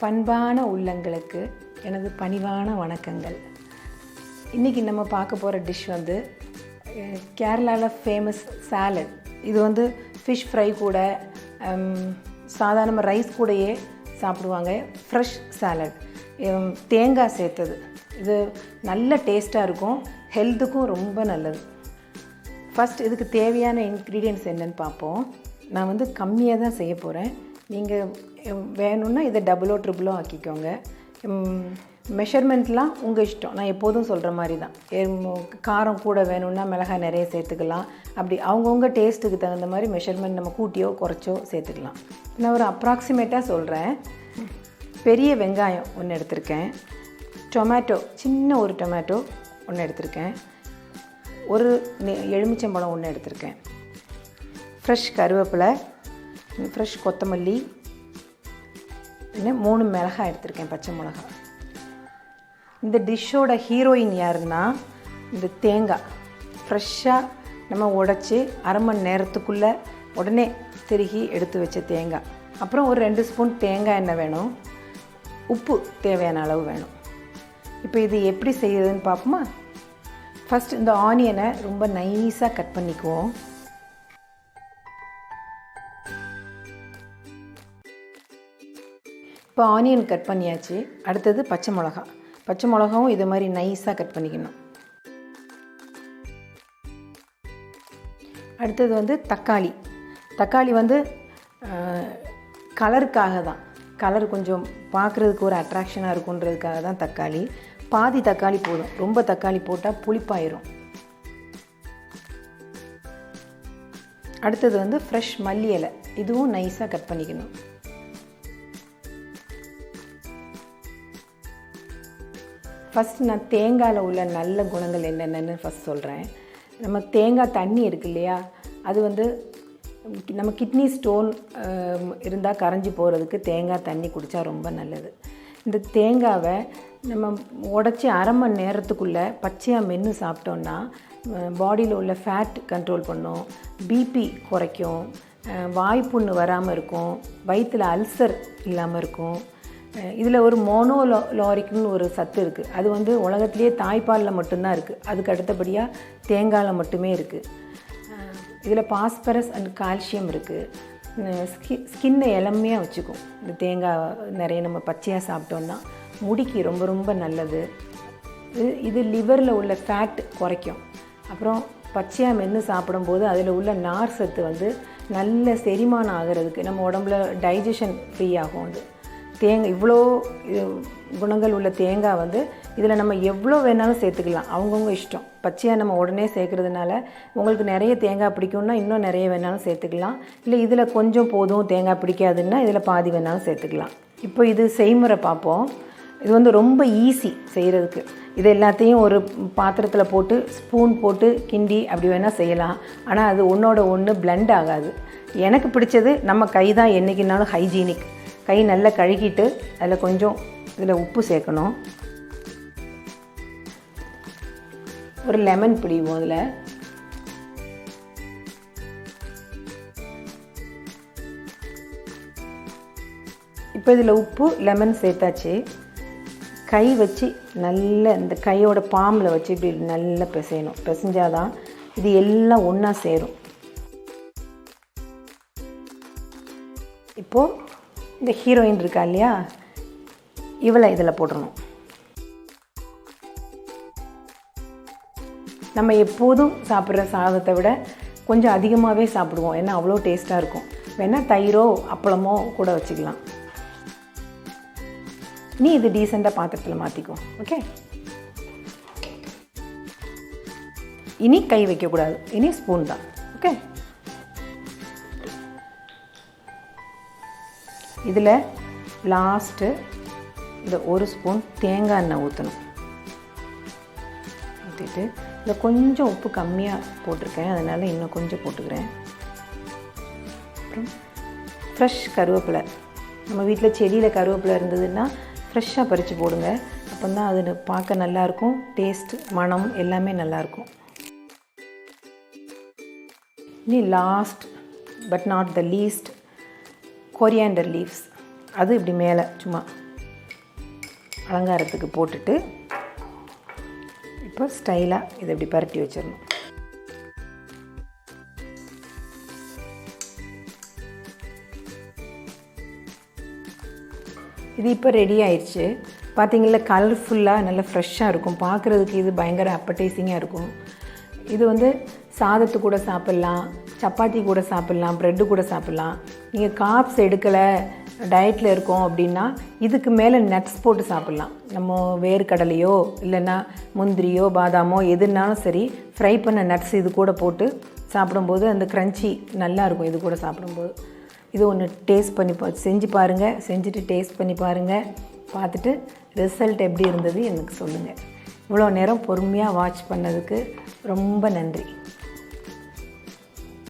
பண்பான உள்ளங்களுக்கு எனது பணிவான வணக்கங்கள். இன்றைக்கி நம்ம பார்க்க போகிற டிஷ் வந்து கேரளாவில் ஃபேமஸ் சாலட். இது வந்து ஃபிஷ் ஃப்ரை கூட சாதாரண ரைஸ் கூடயே சாப்பிடுவாங்க. ஃப்ரெஷ் சாலட், தேங்காய் சேர்த்தது. இது நல்ல டேஸ்ட்டாக இருக்கும், ஹெல்த்துக்கும் ரொம்ப நல்லது. ஃபஸ்ட் இதுக்கு தேவையான இன்க்ரீடியன்ட்ஸ் என்னென்னு பார்ப்போம். நான் வந்து கம்மியாக தான் செய்ய போகிறேன். நீங்கள் வேணும்னா இதை டபுளோ ட்ரிபிளோ ஆக்கிக்கோங்க. மெஷர்மெண்ட்லாம் உங்கள் இஷ்டம். நான் எப்போதும் சொல்கிற மாதிரி தான். காரம் கூட வேணும்னா மிளகாய் நிறைய சேர்த்துக்கலாம். அப்படி அவங்கவுங்க டேஸ்ட்டுக்கு தகுந்த மாதிரி மெஷர்மெண்ட் நம்ம கூட்டியோ குறைச்சோ சேர்த்துக்கலாம். நான் ஒரு அப்ராக்சிமேட்டாக சொல்கிறேன். பெரிய வெங்காயம் ஒன்று எடுத்திருக்கேன். டொமேட்டோ, சின்ன ஒரு டொமேட்டோ ஒன்று எடுத்திருக்கேன். ஒரு எலுமிச்சம்பழம் ஒன்று எடுத்திருக்கேன். ஃப்ரெஷ் கருவேப்பிலை, ஃப்ரெஷ் கொத்தமல்லி, இன்னும் 3 மிளகாய் எடுத்திருக்கேன், பச்சை மிளகாய். இந்த டிஷ்ஷோட ஹீரோயின் யாருன்னா இந்த தேங்காய். ஃப்ரெஷ்ஷாக நம்ம உடைச்சி அரை மணி நேரத்துக்குள்ளே உடனே திருகி எடுத்து வச்ச தேங்காய். அப்புறம் ஒரு 2 ஸ்பூன் தேங்காய் எண்ணெய் வேணும். உப்பு தேவையான அளவு வேணும். இப்போ இது எப்படி செய்யுதுன்னு பார்ப்போமா? ஃபஸ்ட் இந்த ஆனியனை ரொம்ப நைஸாக கட் பண்ணிக்குவோம். இப்போ ஆனியன் கட் பண்ணியாச்சு. அடுத்தது பச்சை மிளகாவும் இது மாதிரி நைஸாக கட் பண்ணிக்கணும். அடுத்தது வந்து தக்காளி வந்து கலருக்காக தான். கலர் கொஞ்சம் பார்க்குறதுக்கு ஒரு அட்ராக்ஷனாக இருக்குன்றதுக்காக தான் தக்காளி. பாதி தக்காளி போதும், ரொம்ப தக்காளி போட்டால் புளிப்பாயிரும். அடுத்தது வந்து ஃப்ரெஷ் மல்லி இலை, இதுவும் நைஸாக கட் பண்ணிக்கணும். ஃபஸ்ட் நான் தேங்காயில் உள்ள நல்ல குணங்கள் என்னென்னு ஃபஸ்ட் சொல்கிறேன். நம்ம தேங்காய் தண்ணி இருக்கு இல்லையா, அது வந்து நம்ம கிட்னி ஸ்டோன் இருந்தால் கரைஞ்சி போகிறதுக்கு தேங்காய் தண்ணி குடித்தா ரொம்ப நல்லது. இந்த தேங்காவை நம்ம உடச்சி அரை மணி நேரத்துக்குள்ளே பச்சையாக மென்று சாப்பிட்டோன்னா பாடியில் உள்ள ஃபேட் கண்ட்ரோல் பண்ணும், பிபி குறைக்கும், வாய்ப்புண்ணு வராமல் இருக்கும், வயிற்றில் அல்சர் இல்லாமல் இருக்கும். இதில் ஒரு மோனோலாரிக்னு ஒரு சத்து இருக்குது. அது வந்து உலகத்துலேயே தாய்ப்பாலில் மட்டும்தான் இருக்குது. அதுக்கு அடுத்தபடியாக தேங்காயில் மட்டுமே இருக்குது. இதில் பாஸ்பரஸ் அண்ட் கால்சியம் இருக்குது. ஸ்கின்னை இளமையாக வச்சுக்கும். இந்த தேங்காய் நிறைய நம்ம பச்சையாக சாப்பிட்டோன்னா முடிக்கு ரொம்ப ரொம்ப நல்லது. இது லிவரில் உள்ள ஃபேட் குறைக்கும். அப்புறம் பச்சையாக மென்று சாப்பிடும்போது அதில் உள்ள நார் சத்து வந்து நல்ல செரிமானம் ஆகிறதுக்கு, நம்ம உடம்புல டைஜஷன் ஃப்ரீ ஆகும். அது இவ்வளோ குணங்கள் உள்ள தேங்காய் வந்து இதில் நம்ம எவ்வளோ வேணாலும் சேர்த்துக்கலாம், அவங்கவுங்க இஷ்டம். பச்சையாக நம்ம உடனே சேர்க்குறதுனால உங்களுக்கு நிறைய தேங்காய் பிடிக்கும்னா இன்னும் நிறைய வேணாலும் சேர்த்துக்கலாம். இல்லை இதில் கொஞ்சம் போதும், தேங்காய் பிடிக்காதுன்னா இதில் பாதி வேணாலும் சேர்த்துக்கலாம். இப்போ இது செய்முறை பார்ப்போம். இது வந்து ரொம்ப ஈஸி செய்கிறதுக்கு. இது எல்லாத்தையும் ஒரு பாத்திரத்தில் போட்டு ஸ்பூன் போட்டு கிண்டி அப்படி வேணால் செய்யலாம். ஆனால் அது ஒன்றோட ஒன்று பிளெண்ட் ஆகாது. எனக்கு பிடிச்சது நம்ம கை தான் என்றைக்குனாலும் ஹைஜீனிக். கை நல்லா கழுகிட்டு அதில் கொஞ்சம் இதில் உப்பு சேர்க்கணும். ஒரு லெமன் பிடிவோம் அதில். இப்போ இதில் உப்பு லெமன் சேர்த்தாச்சு. கை வச்சு நல்ல இந்த கையோட பாம்பில் வச்சு இப்படி நல்லா பிசையணும். பிசைஞ்சாதான் இது எல்லாம் ஒன்றா சேரும். இப்போது இந்த ஹீரோயின் இருக்கா இல்லையா, இவளை இதில் போடணும். நம்ம எப்போதும் சாப்பிட்ற சாதத்தை விட கொஞ்சம் அதிகமாகவே சாப்பிடுவோம். ஏன்னா அவ்வளோ டேஸ்ட்டாக இருக்கும். வேணால் தயிரோ அப்பளமோ கூட வச்சுக்கலாம். நீ இது டீசெண்டாக பாத்திரத்தில் மாற்றிக்கோ. ஓகே, இனி கை வைக்கக்கூடாது, இனி ஸ்பூன் தான். ஓகே, இதில் லாஸ்ட்டு இந்த ஒரு ஸ்பூன் தேங்காய் எண்ணெய் ஊற்றணும். ஊற்றிட்டு இதில் கொஞ்சம் உப்பு கம்மியாக போட்டிருக்கேன், அதனால் இன்னும் கொஞ்சம் போட்டுக்கிறேன். அப்புறம் ஃப்ரெஷ் கருவேப்பிலை. நம்ம வீட்டில் செடியில் கருவேப்பிலை இருந்ததுன்னா ஃப்ரெஷ்ஷாக பறித்து போடுங்க. அப்போ தான் அது பார்க்க நல்லாயிருக்கும். டேஸ்ட், மனம் எல்லாமே நல்லாயிருக்கும். இனி last but not the least, coriander leaves. அது இப்படி மேலே சும்மா அலங்காரத்துக்கு போட்டுட்டு இப்போ ஸ்டைலாக இதை இப்படி பரட்டி வச்சிடணும். இது இப்போ ரெடி ஆயிடுச்சு. பார்த்திங்களா, கலர்ஃபுல்லாக நல்லா ஃப்ரெஷ்ஷாக இருக்கும். பார்க்குறதுக்கு இது பயங்கர அப்படைசிங்காக இருக்கும். இது வந்து சாதத்து கூட சாப்பிட்லாம், சப்பாத்தி கூட சாப்பிட்லாம், ப்ரெட்டு கூட சாப்பிட்லாம். நீங்கள் காப்ஸ் எடுக்கலை, டயட்டில் இருக்கோம் அப்படின்னா இதுக்கு மேலே நட்ஸ் போட்டு சாப்பிட்லாம். நம்ம வேர்க்கடலையோ இல்லைன்னா முந்திரியோ பாதாமோ எதுனாலும் சரி, ஃப்ரை பண்ண நட்ஸ் இது கூட போட்டு சாப்பிடும்போது அந்த க்ரன்ச்சி நல்லாயிருக்கும். இது கூட சாப்பிடும்போது இது ஒன்று டேஸ்ட் பண்ணி செஞ்சு பாருங்கள். செஞ்சுட்டு டேஸ்ட் பண்ணி பாருங்கள். பார்த்துட்டு ரிசல்ட் எப்படி இருந்தது எனக்கு சொல்லுங்கள். இவ்வளோ நேரம் பொறுமையாக வாட்ச் பண்ணதுக்கு ரொம்ப நன்றி.